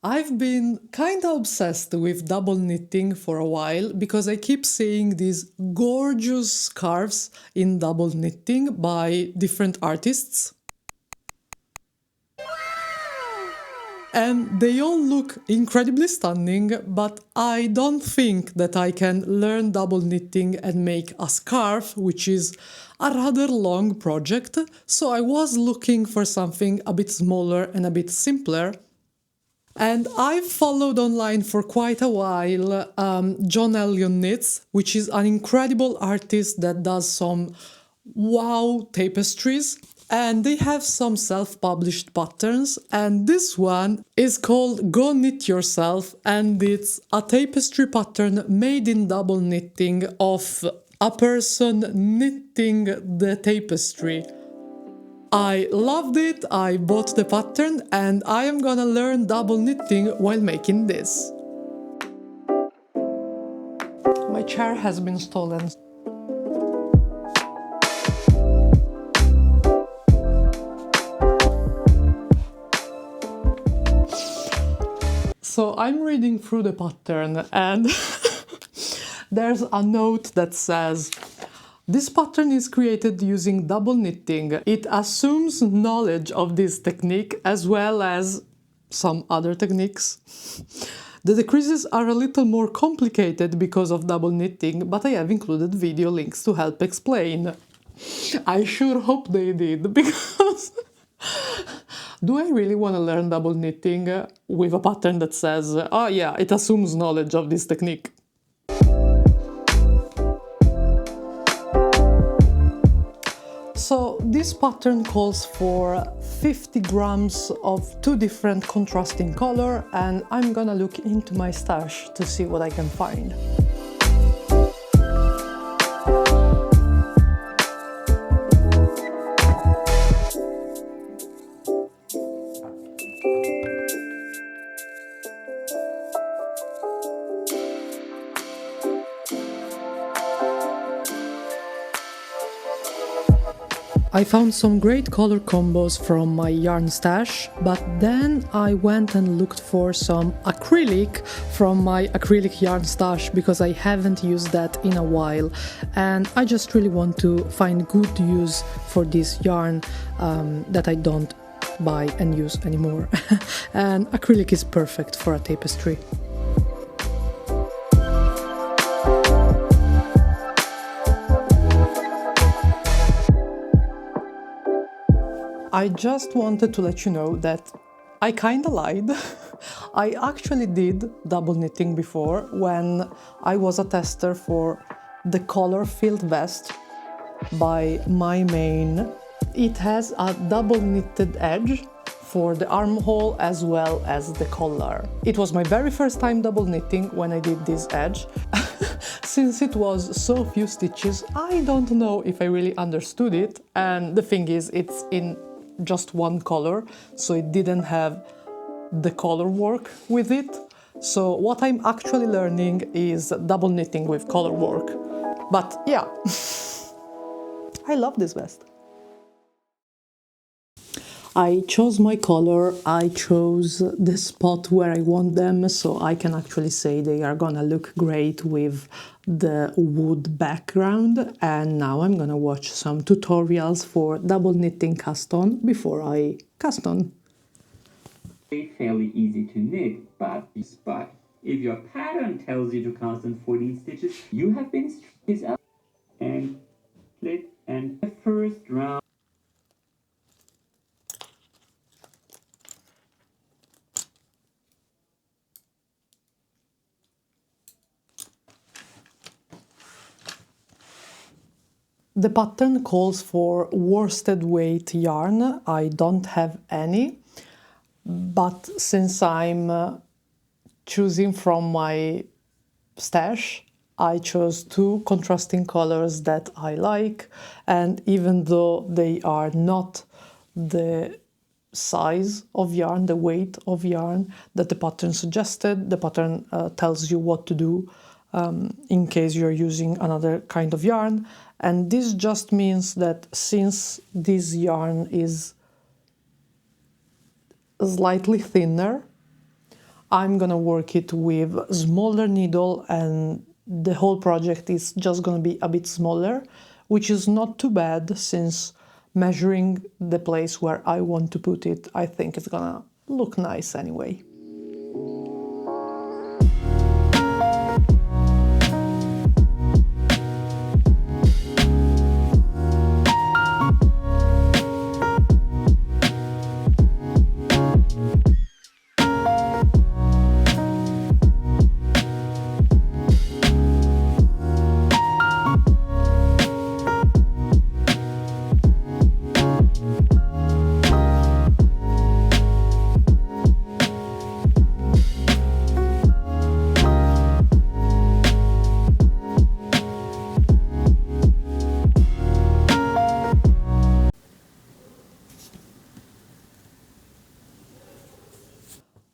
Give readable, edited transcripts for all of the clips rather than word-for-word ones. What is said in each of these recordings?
I've been kinda obsessed with double knitting for a while because I keep seeing these gorgeous scarves in double knitting by different artists. And they all look incredibly stunning, but I don't think that I can learn double knitting and make a scarf, which is a rather long project, so I was looking for something a bit smaller and a bit simpler. And I've followed online for quite a while John Elliott Knits, which is an incredible artist that does some wow tapestries. And they have some self-published patterns, and this one is called Go Knit Yourself, and it's a tapestry pattern made in double knitting of a person knitting the tapestry. I loved it, I bought the pattern, and I am gonna learn double knitting while making this. My chair has been stolen. So I'm reading through the pattern and there's a note that says, this pattern is created using double knitting. It assumes knowledge of this technique as well as some other techniques. The decreases are a little more complicated because of double knitting, but I have included video links to help explain. I sure hope they did, because do I really want to learn double knitting with a pattern that says, oh yeah, it assumes knowledge of this technique? So this pattern calls for 50 grams of two different contrasting color, and I'm gonna look into my stash to see what I can find. I found some great color combos from my yarn stash, but then I went and looked for some acrylic from my acrylic yarn stash because I haven't used that in a while, and I just really want to find good use for this yarn that I don't buy and use anymore. And acrylic is perfect for a tapestry. I just wanted to let you know that I kinda lied. I actually did double knitting before when I was a tester for the color filled vest by My Main. It has a double knitted edge for the armhole as well as the collar. It was my very first time double knitting when I did this edge. Since it was so few stitches, I don't know if I really understood it, and the thing is, it's in just one color, so it didn't have the color work with it. So what I'm actually learning is double knitting with color work. But yeah, I love this vest. I chose my color, I chose the spot where I want them, so I can actually say they are gonna look great with the wood background. And now I'm gonna watch some tutorials for double knitting cast on before I cast on. Fairly easy to knit, but if your pattern tells you to cast on 14 stitches, you have been stitches out and split, and the first round. The pattern calls for worsted weight yarn. I don't have any, but since I'm choosing from my stash, I chose two contrasting colors that I like, and even though they are not the size of yarn, the weight of yarn that the pattern suggested, the pattern tells you what to do in case you're using another kind of yarn. And this just means that since this yarn is slightly thinner, I'm gonna work it with a smaller needle, and the whole project is just gonna be a bit smaller, which is not too bad since measuring the place where I want to put it, I think it's gonna look nice anyway.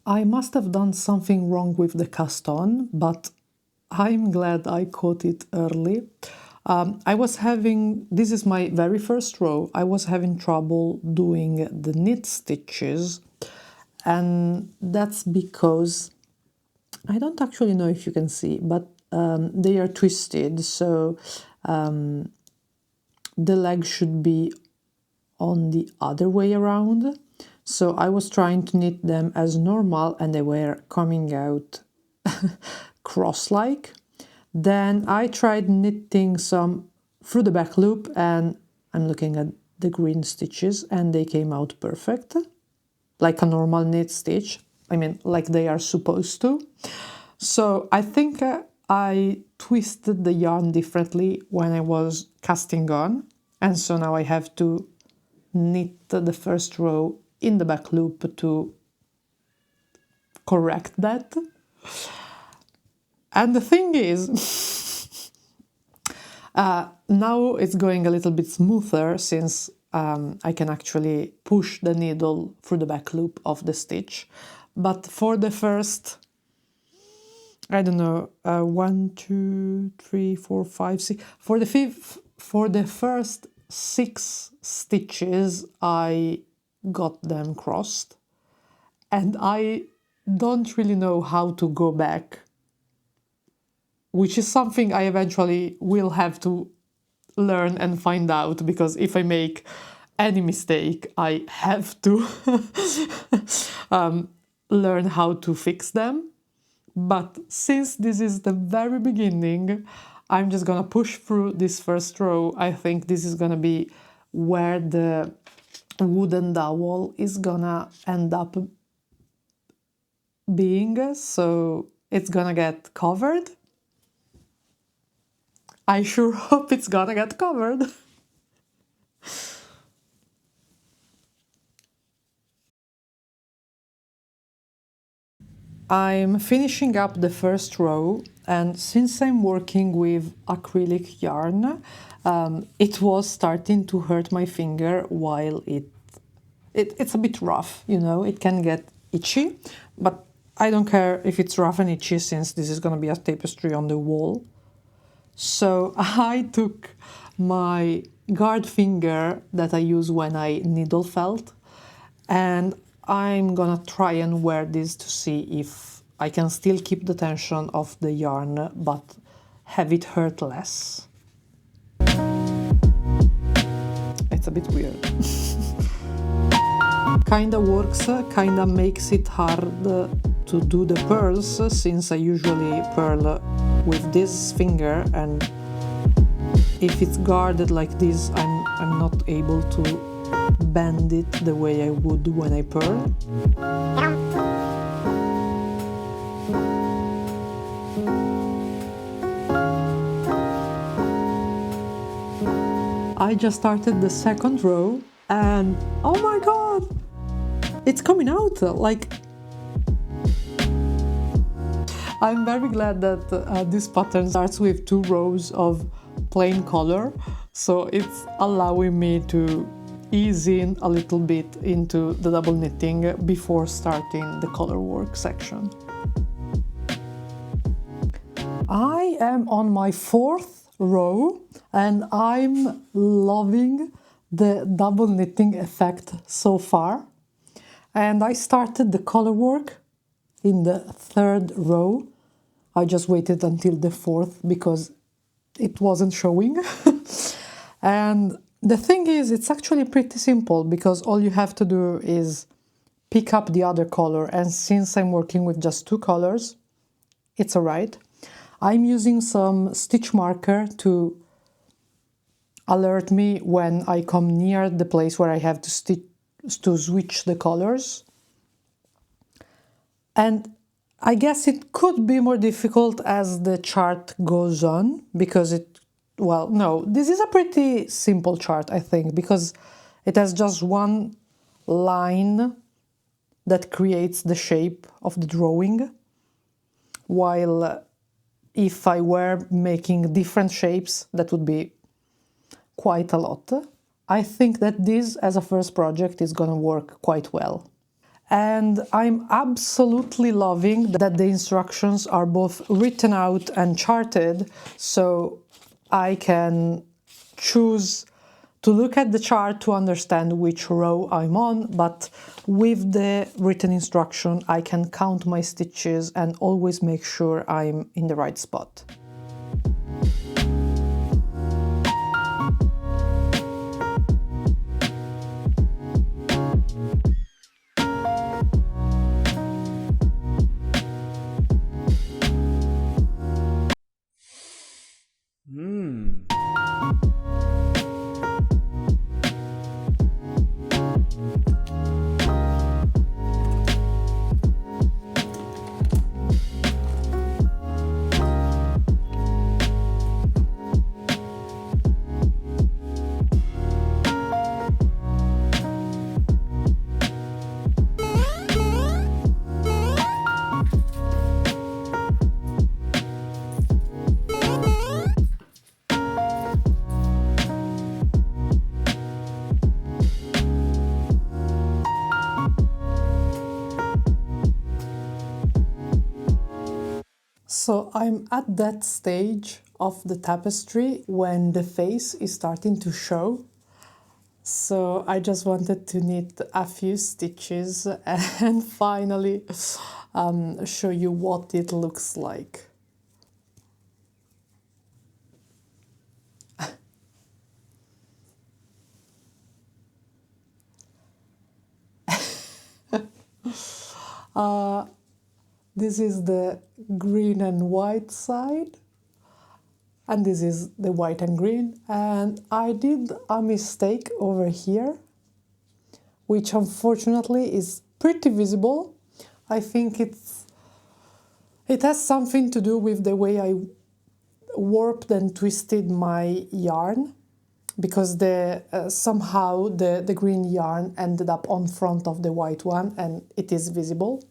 I must have done something wrong with the cast on, but I'm glad I caught it early. This is my very first row, I was having trouble doing the knit stitches, and that's because, I don't actually know if you can see, but they are twisted, so the leg should be on the other way around. So I was trying to knit them as normal and they were coming out cross-like. Then I tried knitting some through the back loop, and I'm looking at the green stitches and they came out perfect, like a normal knit stitch. I mean, like they are supposed to. So I think I twisted the yarn differently when I was casting on, and so now I have to knit the first row in the back loop to correct that. And the thing is, now it's going a little bit smoother since I can actually push the needle through the back loop of the stitch. But for the first, I don't know, 1, 2, 3, 4, 5, 6, for the first 6 stitches, I got them crossed, and I don't really know how to go back, which is something I eventually will have to learn and find out, because if I make any mistake, I have to learn how to fix them. But since this is the very beginning, I'm just gonna push through this first row. I think this is gonna be where the wooden dowel is gonna end up being, so it's gonna get covered. I sure hope it's gonna get covered. I'm finishing up the first row, and since I'm working with acrylic yarn, it was starting to hurt my finger while it's a bit rough, you know, it can get itchy, but I don't care if it's rough and itchy since this is gonna be a tapestry on the wall. So I took my guard finger that I use when I needle felt, and I'm gonna try and wear this to see if I can still keep the tension of the yarn but have it hurt less. It's a bit weird. Kinda works, kinda makes it hard to do the pearls, since I usually purl with this finger, and if it's guarded like this, I'm not able to bend it the way I would when I purl. I just started the second row and oh my god, it's coming out! Like, I'm very glad that this pattern starts with 2 rows of plain color, so it's allowing me to ease in a little bit into the double knitting before starting the color work section. I am on my 4th row and I'm loving the double knitting effect so far. And I started the color work in the third row. I just waited until the fourth because it wasn't showing. And the thing is, it's actually pretty simple because all you have to do is pick up the other color. And since I'm working with just two colors, it's alright. I'm using some stitch marker to alert me when I come near the place where I have to switch the colors. And I guess it could be more difficult as the chart goes on because well, no, this is a pretty simple chart, I think, because it has just one line that creates the shape of the drawing, while if I were making different shapes, that would be quite a lot. I think that this, as a first project, is gonna work quite well. And I'm absolutely loving that the instructions are both written out and charted, so I can choose to look at the chart to understand which row I'm on, but with the written instruction I can count my stitches and always make sure I'm in the right spot. So I'm at that stage of the tapestry when the face is starting to show. So I just wanted to knit a few stitches and finally show you what it looks like. This is the green and white side, and this is the white and green. And I did a mistake over here, which unfortunately is pretty visible. I think it has something to do with the way I warped and twisted my yarn, because somehow the green yarn ended up on front of the white one and it is visible.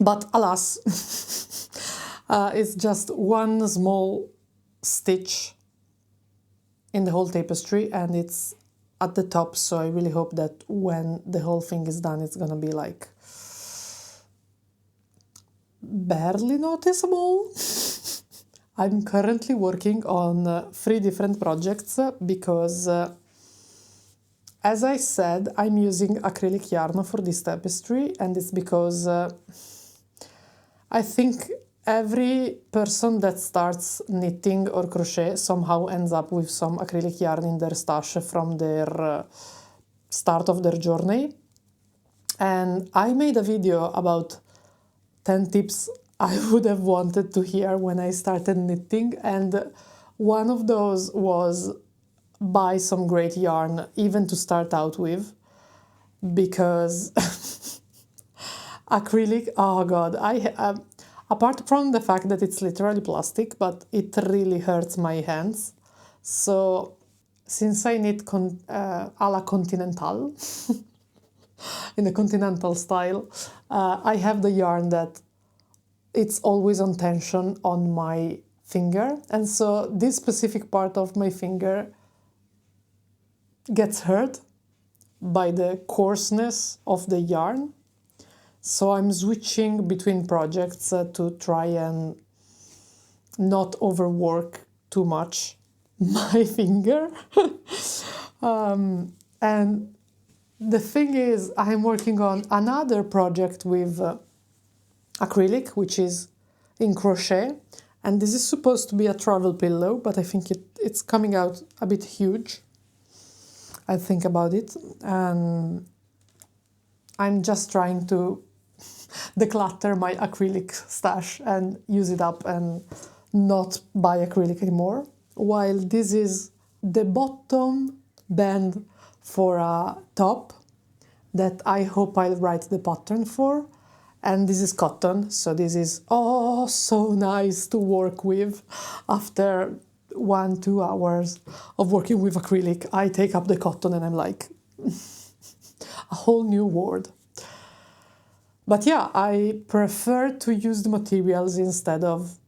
But alas, it's just one small stitch in the whole tapestry and it's at the top, so I really hope that when the whole thing is done it's gonna be like barely noticeable. I'm currently working on 3 different projects because as I said, I'm using acrylic yarn for this tapestry, and it's because I think every person that starts knitting or crochet somehow ends up with some acrylic yarn in their stash from their start of their journey. And I made a video about 10 tips I would have wanted to hear when I started knitting, and one of those was buy some great yarn, even to start out with, because acrylic, oh god, apart from the fact that it's literally plastic, but it really hurts my hands. So since I knit a la continental, in the continental style, I have the yarn that it's always on tension on my finger, and so this specific part of my finger gets hurt by the coarseness of the yarn. So I'm switching between projects to try and not overwork too much my finger. And the thing is, I'm working on another project with acrylic, which is in crochet. And this is supposed to be a travel pillow, but I think it's coming out a bit huge. I think about it. And I'm just trying to declutter my acrylic stash and use it up and not buy acrylic anymore. While this is the bottom band for a top that I hope I'll write the pattern for. And this is cotton, so this is so nice to work with. After 1-2 hours of working with acrylic, I take up the cotton and I'm like, a whole new world. But yeah, I prefer to use the materials instead of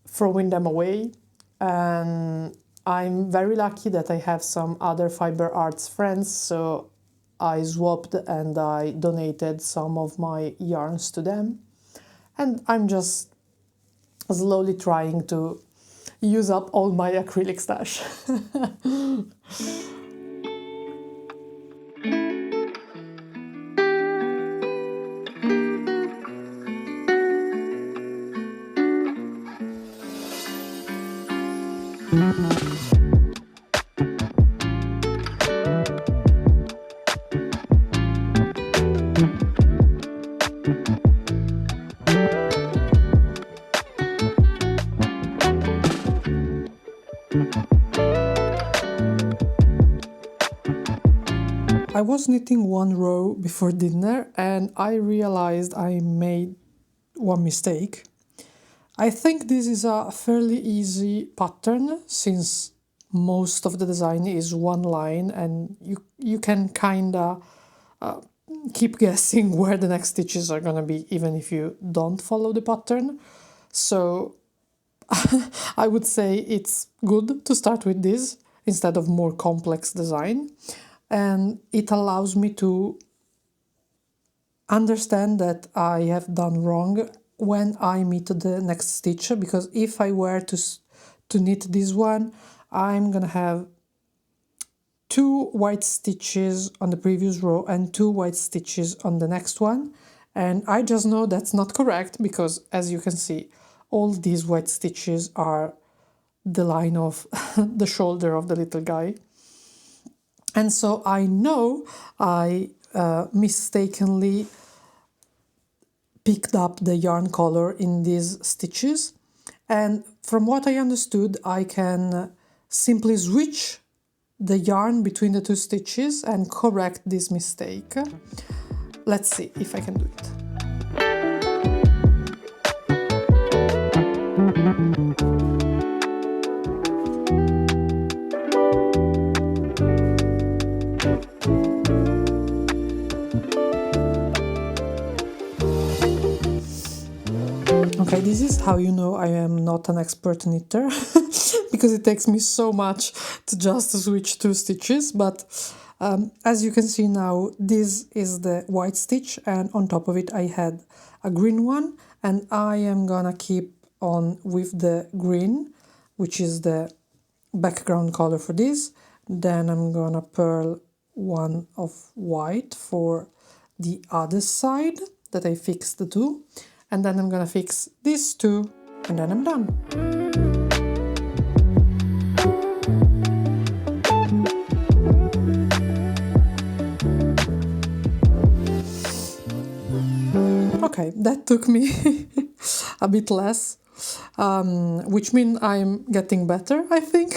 throwing them away. And I'm very lucky that I have some other fiber arts friends, so I swapped and I donated some of my yarns to them. And I'm just slowly trying to use up all my acrylic stash. I was knitting one row before dinner and I realized I made one mistake. I think this is a fairly easy pattern since most of the design is one line and you can kinda keep guessing where the next stitches are gonna be even if you don't follow the pattern. So I would say it's good to start with this instead of more complex design. And it allows me to understand that I have done wrong when I meet the next stitch, because if I were to knit this one, I'm gonna have 2 white stitches on the previous row and 2 white stitches on the next one. And I just know that's not correct because, as you can see, all these white stitches are the line of the shoulder of the little guy. And so I know I mistakenly picked up the yarn color in these stitches. And from what I understood, I can simply switch the yarn between the 2 stitches and correct this mistake. Let's see if I can do it. Okay, this is how you know I am not an expert knitter, because it takes me so much to just switch 2 stitches, but as you can see now, this is the white stitch and on top of it I had a green one, and I am gonna keep on with the green, which is the background color for this. Then I'm gonna purl one of white for the other side that I fixed the 2. And then I'm gonna fix these 2 and then I'm done. Okay, that took me a bit less, which means I'm getting better, I think.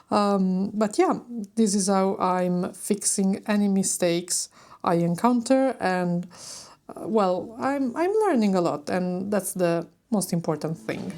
But yeah, this is how I'm fixing any mistakes I encounter, and well, I'm learning a lot, and that's the most important thing.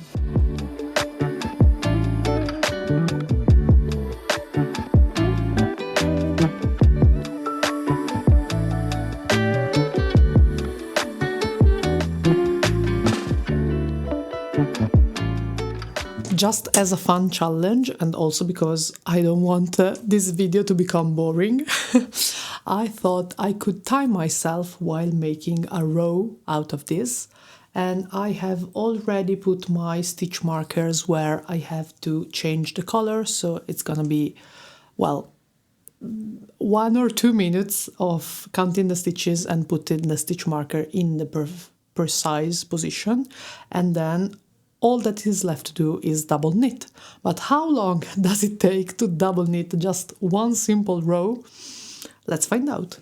Just as a fun challenge, and also because I don't want this video to become boring, I thought I could time myself while making a row out of this, and I have already put my stitch markers where I have to change the color, so it's gonna be, well, 1 or 2 minutes of counting the stitches and putting the stitch marker in the precise position, and then all that is left to do is double knit. But how long does it take to double knit just one simple row? Let's find out.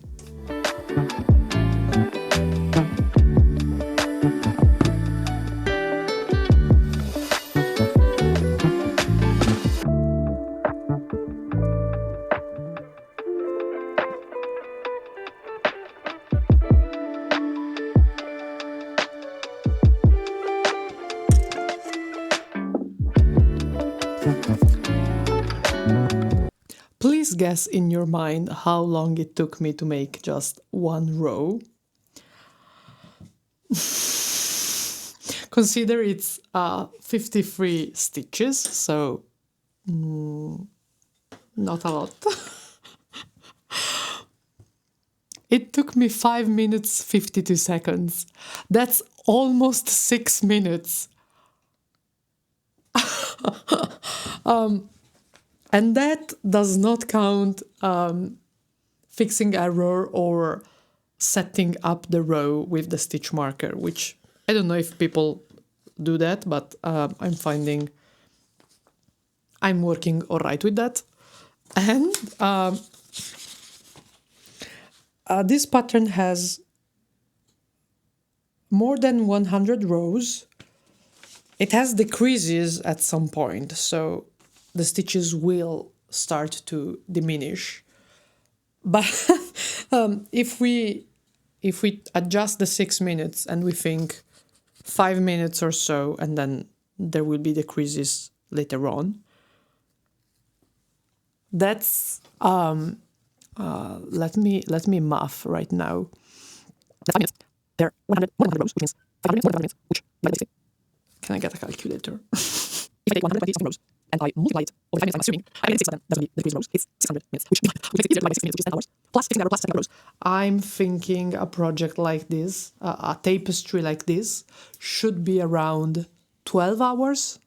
Please guess in your mind how long it took me to make just one row. Consider it's 53 stitches, so not a lot. It took me 5 minutes 52 seconds. That's almost 6 minutes. And that does not count fixing error or setting up the row with the stitch marker, which I don't know if people do that, but I'm finding I'm working all right with that. And this pattern has more than 100 rows. It has decreases at some point, so the stitches will start to diminish. But if we adjust the 6 minutes and we think 5 minutes or so, and then there will be decreases later on, that's let me math right now. That's 5 minutes. There are 100 rows, which means 500 minutes, which divided by 6. Can I get a calculator? If I take 120 something rows and I multiply it over 5 minutes, I'm assuming I made 6 of them, that's going to be the decreased rows. It's 600 minutes, which makes it easier to divide by 6 minutes, which is 10 hours, plus fixing error, plus setting up rows. I'm thinking a project like this, a tapestry like this, should be around 12 hours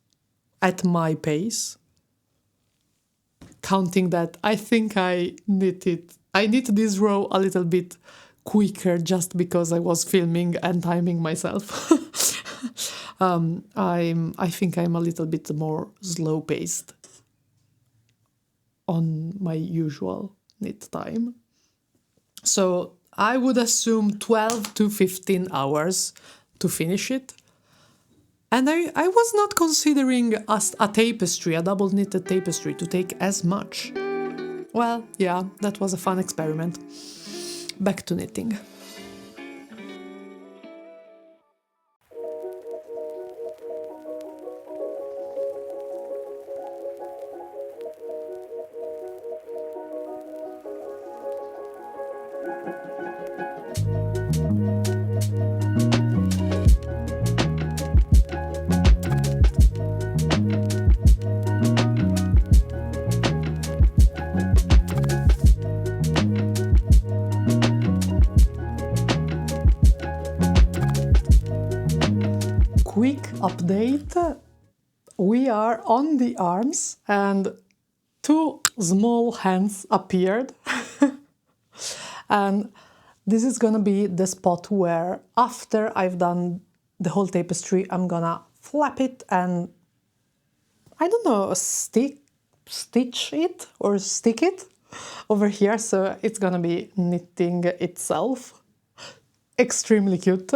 at my pace. Counting that, I think I knit this row a little bit quicker just because I was filming and timing myself. I think I'm a little bit more slow paced on my usual knit time. So I would assume 12 to 15 hours to finish it. And I was not considering a tapestry, a double knitted tapestry, to take as much. Well, yeah, that was a fun experiment. Back to knitting. Quick update. We are on the arms and 2 small hands appeared. And this is gonna be the spot where after I've done the whole tapestry, I'm gonna flap it and, I don't know, stitch it or stick it over here. So it's gonna be knitting itself. Extremely cute.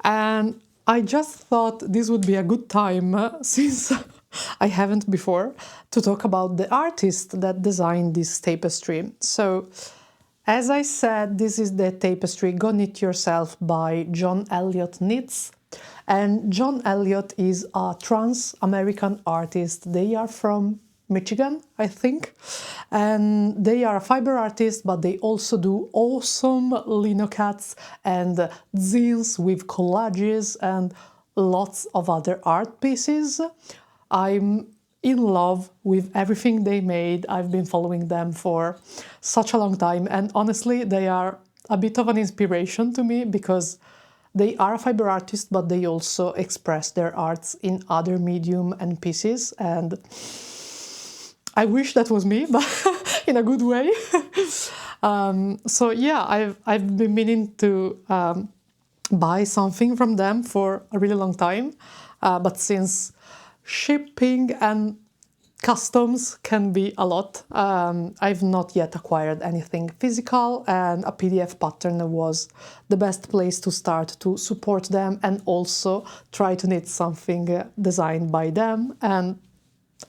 And I just thought this would be a good time, since I haven't before, to talk about the artist that designed this tapestry. So, as I said, this is the tapestry Go Knit Yourself by John Elliott Knits. And John Elliott is a trans-American artist. They are from Michigan, I think. And they are a fiber artist, but they also do awesome lino cuts and zines with collages and lots of other art pieces. I'm in love with everything they made. I've been following them for such a long time, and honestly, they are a bit of an inspiration to me because they are a fiber artist, but they also express their arts in other medium and pieces, and I wish that was me, but in a good way. So yeah, I've been meaning to buy something from them for a really long time. But since shipping and customs can be a lot, I've not yet acquired anything physical, and a PDF pattern was the best place to start to support them and also try to knit something designed by them. And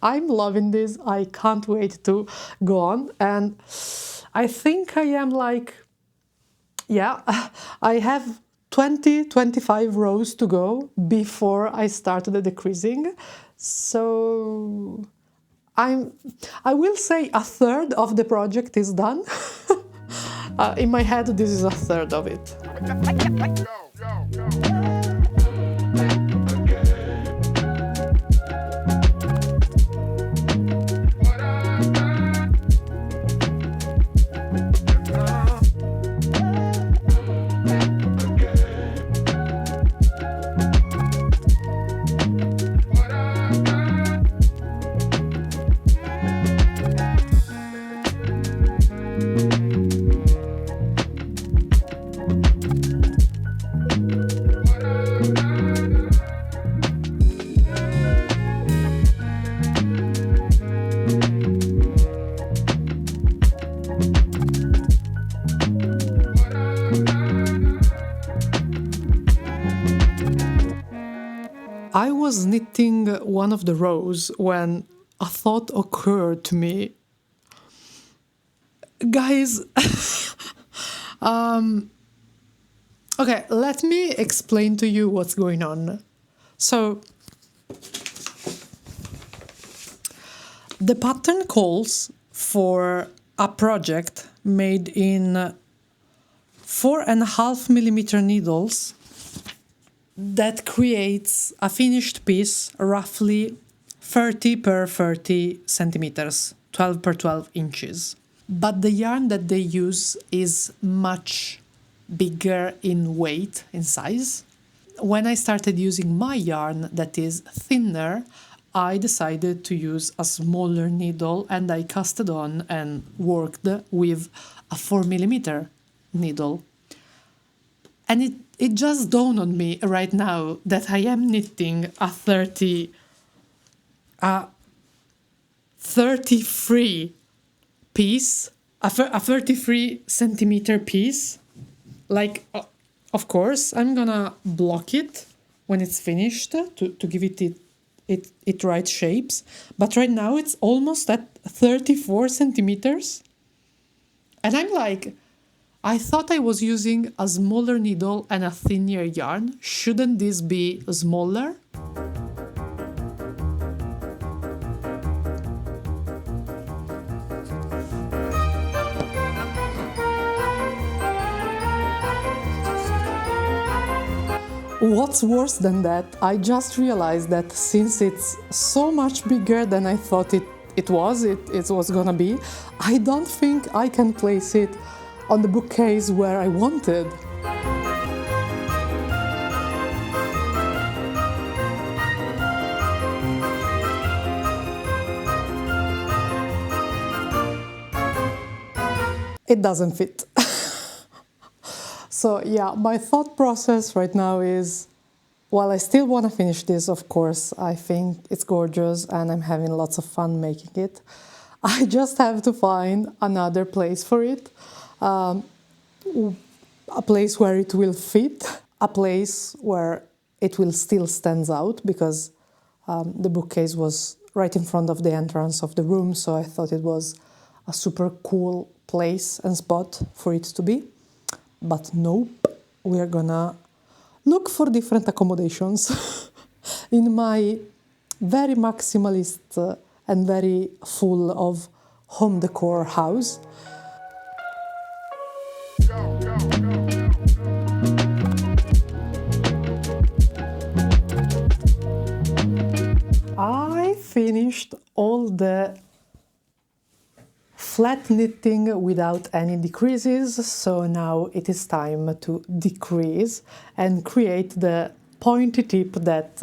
I'm loving this. I can't wait to go on. And I think I am like, yeah, I have 25 rows to go before I start the decreasing. So I will say a third of the project is done. In my head, this is a third of it. I was knitting one of the rows when a thought occurred to me. Guys, okay, let me explain to you what's going on. So, the pattern calls for a project made in 4.5mm needles that creates a finished piece roughly 30 per 30 centimeters, 12 per 12 inches. But the yarn that they use is much bigger in weight, in size. When I started using my yarn that is thinner, I decided to use a smaller needle, and I casted on and worked with a 4mm needle. And it just dawned on me right now that I am knitting a 33 piece, a 33 centimeter piece. Like, of course, I'm gonna block it when it's finished to give it right shapes. But right now it's almost at 34 centimeters. And I'm like, I thought I was using a smaller needle and a thinner yarn. Shouldn't this be smaller? What's worse than that, I just realized that since it's so much bigger than I thought it was gonna be, I don't think I can place it on the bookcase where I wanted. It doesn't fit. So yeah, my thought process right now is, while I still want to finish this, of course, I think it's gorgeous and I'm having lots of fun making it. I just have to find another place for it. A place where it will fit, a place where it will still stand out, because the bookcase was right in front of the entrance of the room, so I thought it was a super cool place and spot for it to be. But nope, we're gonna look for different accommodations in my very maximalist and very full of home decor house. I finished all the flat knitting without any decreases, so now it is time to decrease and create the pointy tip that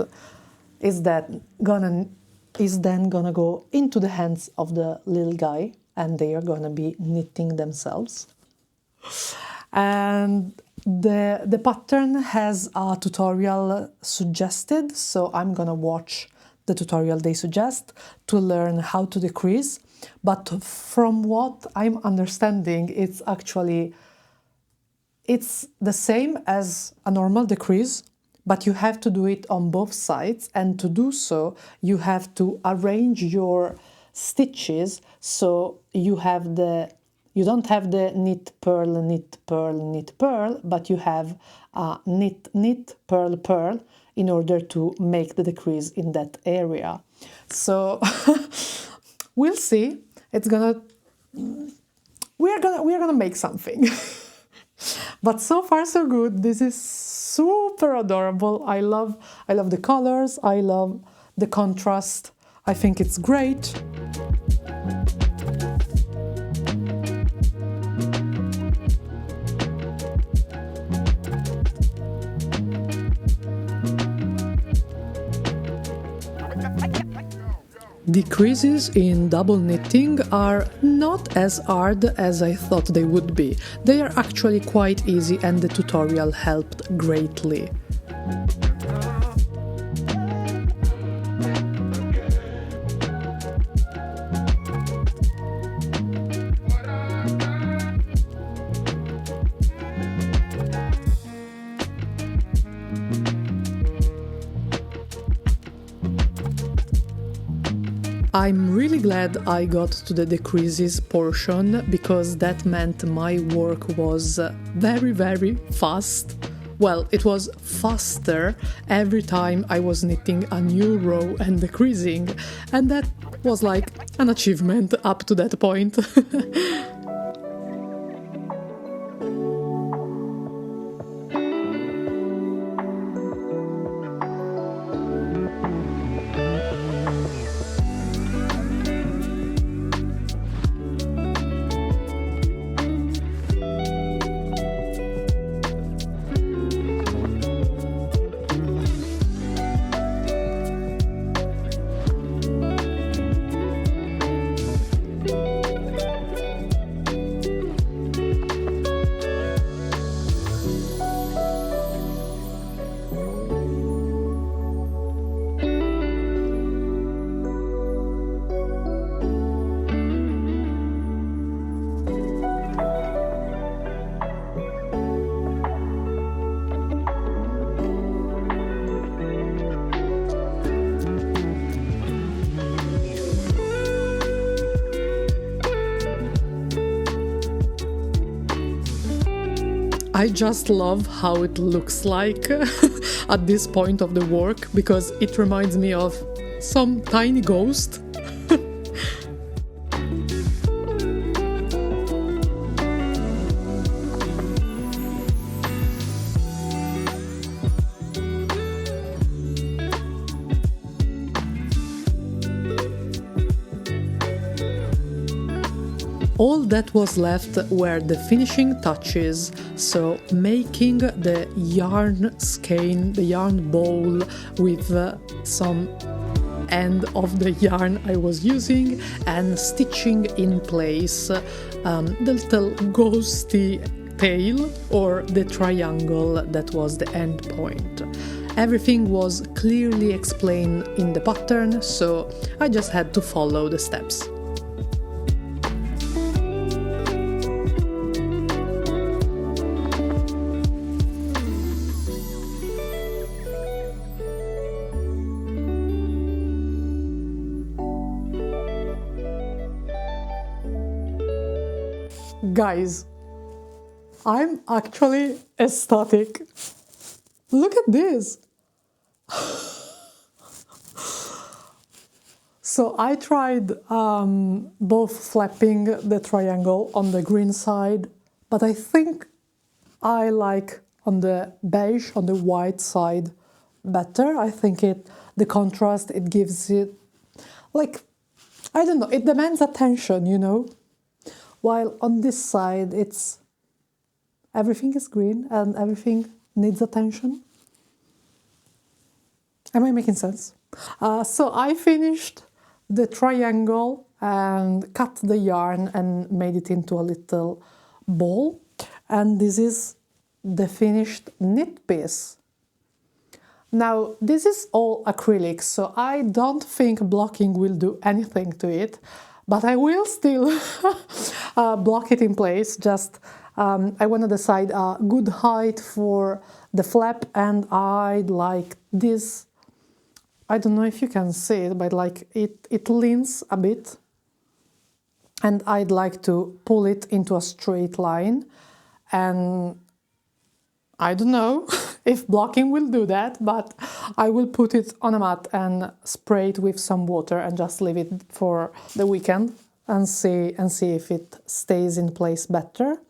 is then gonna go into the hands of the little guy, and they are gonna be knitting themselves. And The pattern has a tutorial suggested, so I'm gonna watch the tutorial they suggest to learn how to decrease. But from what I'm understanding, it's the same as a normal decrease, but you have to do it on both sides, and to do so you have to arrange your stitches so you don't have the knit purl knit purl knit purl, but you have a knit knit purl purl in order to make the decrease in that area. So we'll see. We're gonna make something. But so far so good. This is super adorable. I love the colors. I love the contrast. I think it's great. Decreases in double knitting are not as hard as I thought they would be. They are actually quite easy, and the tutorial helped greatly. I'm really glad I got to the decreases portion, because that meant my work was very, very fast. Well, it was faster every time I was knitting a new row and decreasing, and that was like an achievement up to that point. I just love how it looks like at this point of the work, because it reminds me of some tiny ghost. All that was left were the finishing touches, so making the yarn skein, the yarn bowl with some end of the yarn I was using, and stitching in place the little ghosty tail, or the triangle that was the end point. Everything was clearly explained in the pattern, so I just had to follow the steps. Guys, I'm actually ecstatic. Look at this. So I tried both flapping the triangle on the green side, but I think I like on the beige, on the white side better. I think the contrast, it gives it, like, I don't know, it demands attention, you know? While on this side, everything is green and everything needs attention. Am I making sense? So I finished the triangle and cut the yarn and made it into a little ball. And this is the finished knit piece. Now, this is all acrylic, so I don't think blocking will do anything to it, but I will still block it in place. Just I want to decide a good height for the flap, and I'd like this. I don't know if you can see it, but like it leans a bit, and I'd like to pull it into a straight line. And I don't know if blocking will do that, but I will put it on a mat and spray it with some water and just leave it for the weekend and see if it stays in place better.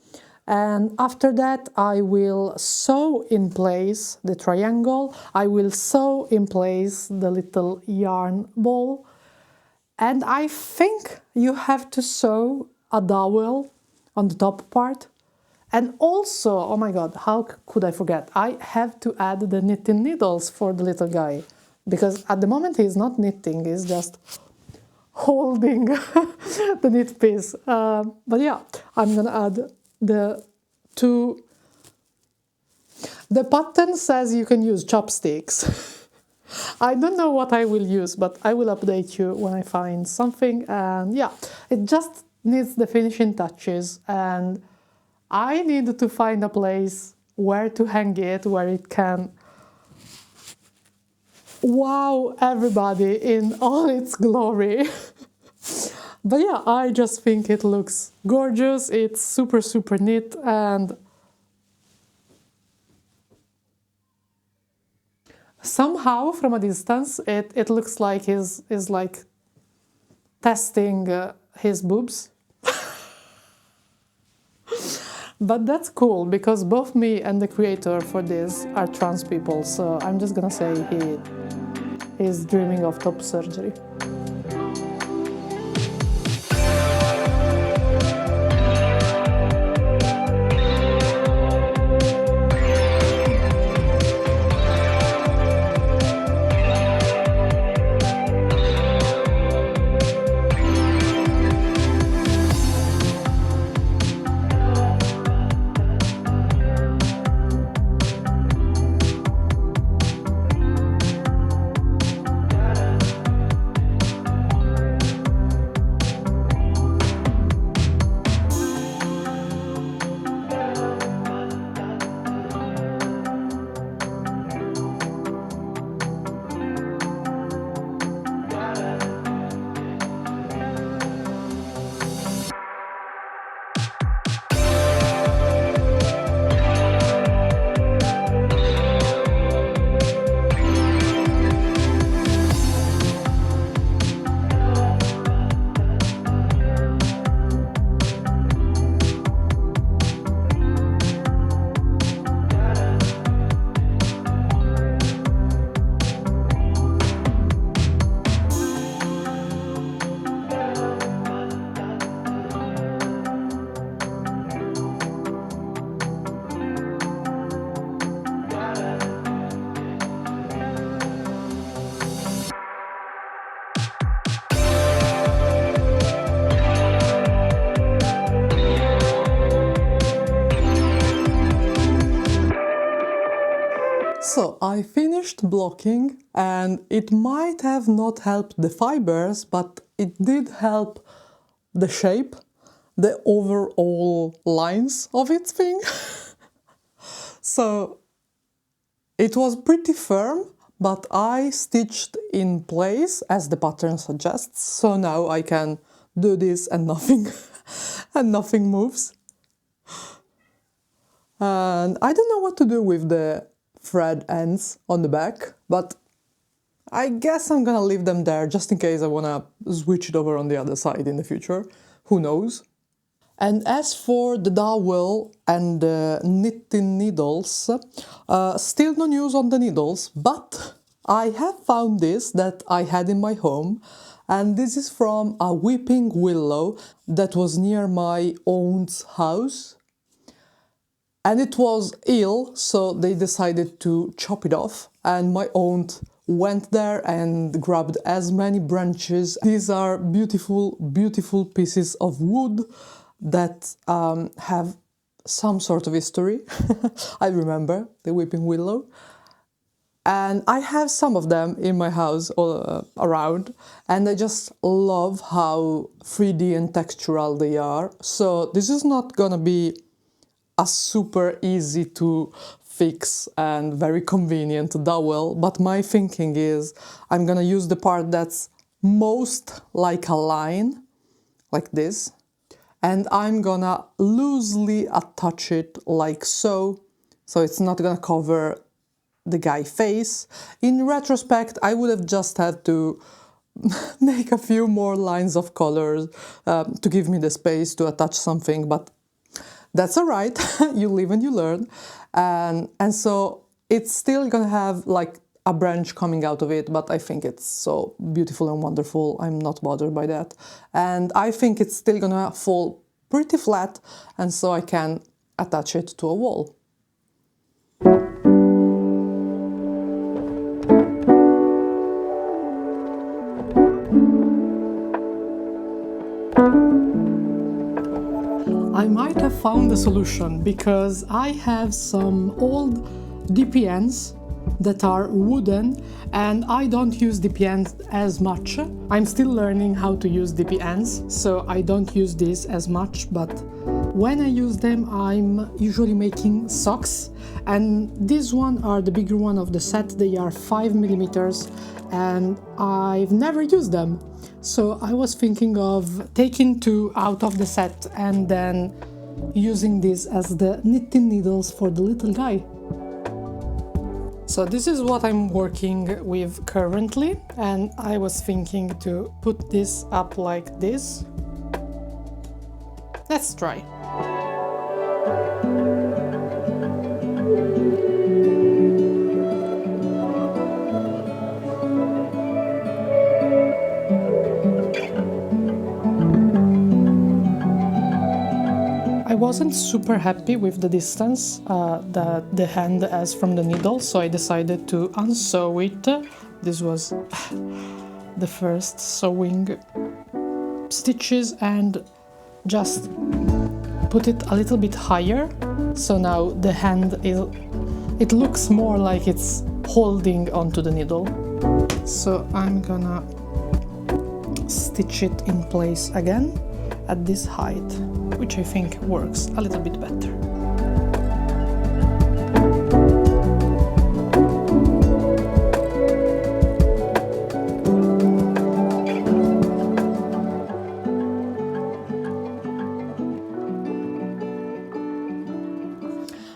And after that, I will sew in place the triangle. I will sew in place the little yarn ball. And I think you have to sew a dowel on the top part. And also, oh my god, how could I forget? I have to add the knitting needles for the little guy. Because at the moment he's not knitting, he's just holding the knit piece. But yeah, I'm gonna add the two. The pattern says you can use chopsticks. I don't know what I will use, but I will update you when I find something. And yeah, it just needs the finishing touches, and I need to find a place where to hang it, where it can wow everybody in all its glory. But yeah, I just think it looks gorgeous. It's super, super neat, and somehow from a distance it looks like he's like testing his boobs. But that's cool, because both me and the creator for this are trans people, so I'm just gonna say he is dreaming of top surgery. So I finished blocking, and it might have not helped the fibers, but it did help the shape, the overall lines of its thing. So it was pretty firm, but I stitched in place as the pattern suggests. So now I can do this and nothing and nothing moves. And I don't know what to do with the thread ends on the back, but I guess I'm gonna leave them there just in case I wanna switch it over on the other side in the future. Who knows? And as for the dowel and the knitting needles, still no news on the needles, but I have found this that I had in my home, and this is from a weeping willow that was near my aunt's house. And it was ill, so they decided to chop it off, and my aunt went there and grabbed as many branches. These are beautiful, beautiful pieces of wood that have some sort of history. I remember the weeping willow. And I have some of them in my house all around, and I just love how 3D and textural they are. So this is not gonna be a super easy to fix and very convenient dowel, but my thinking is I'm gonna use the part that's most like a line, like this, and I'm gonna loosely attach it like so, so it's not gonna cover the guy face. In retrospect, I would have just had to make a few more lines of colors to give me the space to attach something, but that's all right. You live and you learn. And so it's still gonna have like a branch coming out of it, but I think it's so beautiful and wonderful. I'm not bothered by that. And I think it's still gonna fall pretty flat, and so I can attach it to a wall. I might have found a solution because I have some old DPNs that are wooden, and I don't use DPNs as much. I'm still learning how to use DPNs, so I don't use this as much, but when I use them, I'm usually making socks, and these one are the bigger one of the set. They are 5 mm, and I've never used them. So I was thinking of taking 2 out of the set and then using this as the knitting needles for the little guy. So this is what I'm working with currently, and I was thinking to put this up like this. Let's try. I wasn't super happy with the distance that the hand has from the needle, so I decided to unsew it. This was the first sewing stitches, and just put it a little bit higher. So now the hand it looks more like it's holding onto the needle. So I'm gonna stitch it in place again at this height, which I think works a little bit better.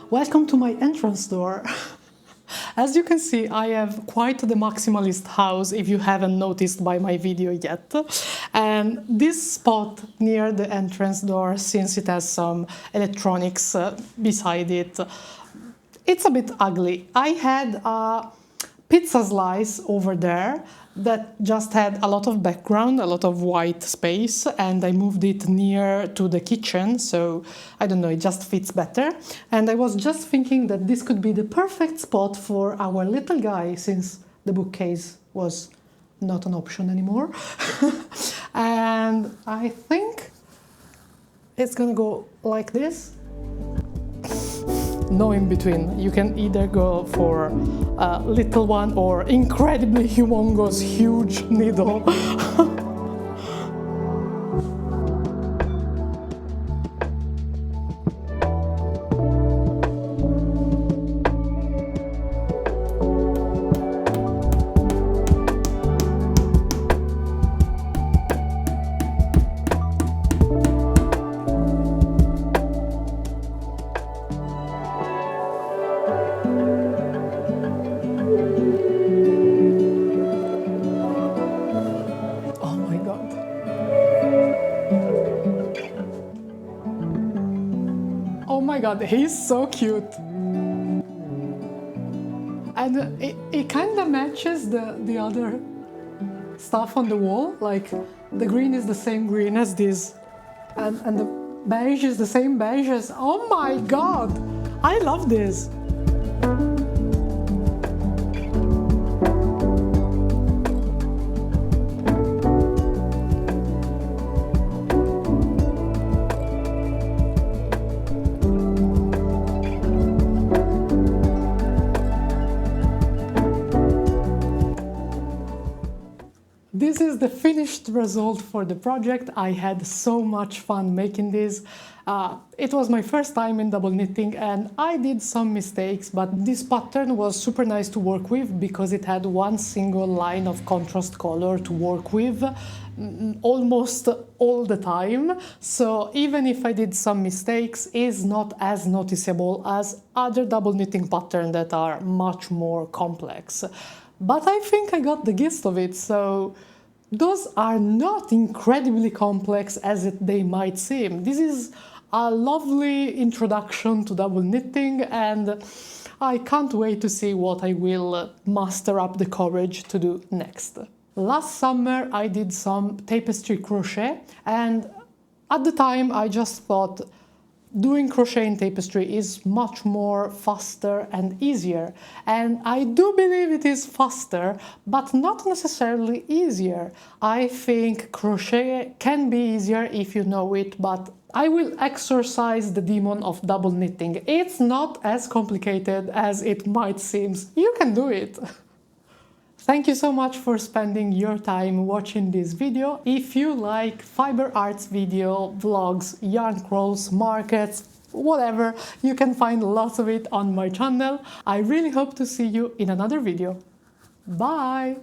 Welcome to my entrance door. As you can see, I have quite the maximalist house, if you haven't noticed by my video yet. And this spot near the entrance door, since it has some electronics beside it, it's a bit ugly. I had a pizza slice over there that just had a lot of background, a lot of white space, and I moved it near to the kitchen, so I don't know, it just fits better. And I was just thinking that this could be the perfect spot for our little guy, since the bookcase was not an option anymore. And I think it's gonna go like this. No in between. You can either go for a little one or incredibly humongous, huge needle. Oh my god, he's so cute. And it kind of matches the other stuff on the wall. Like, the green is the same green as this. And the beige is the same beige as... Oh my god! I love this! This is the finished result for the project. I had so much fun making this. It was my first time in double knitting and I did some mistakes, but this pattern was super nice to work with because it had one single line of contrast color to work with almost all the time. So even if I did some mistakes, it's not as noticeable as other double knitting patterns that are much more complex. But I think I got the gist of it, so those are not incredibly complex as they might seem. This is a lovely introduction to double knitting and I can't wait to see what I will muster up the courage to do next. Last summer I did some tapestry crochet and at the time I just thought doing crochet in tapestry is much more faster and easier, and I do believe it is faster, but not necessarily easier. I think crochet can be easier if you know it, but I will exorcise the demon of double knitting. It's not as complicated as it might seem. You can do it. Thank you so much for spending your time watching this video. If you like fiber arts video, vlogs, yarn crawls, markets, whatever, you can find lots of it on my channel. I really hope to see you in another video. Bye!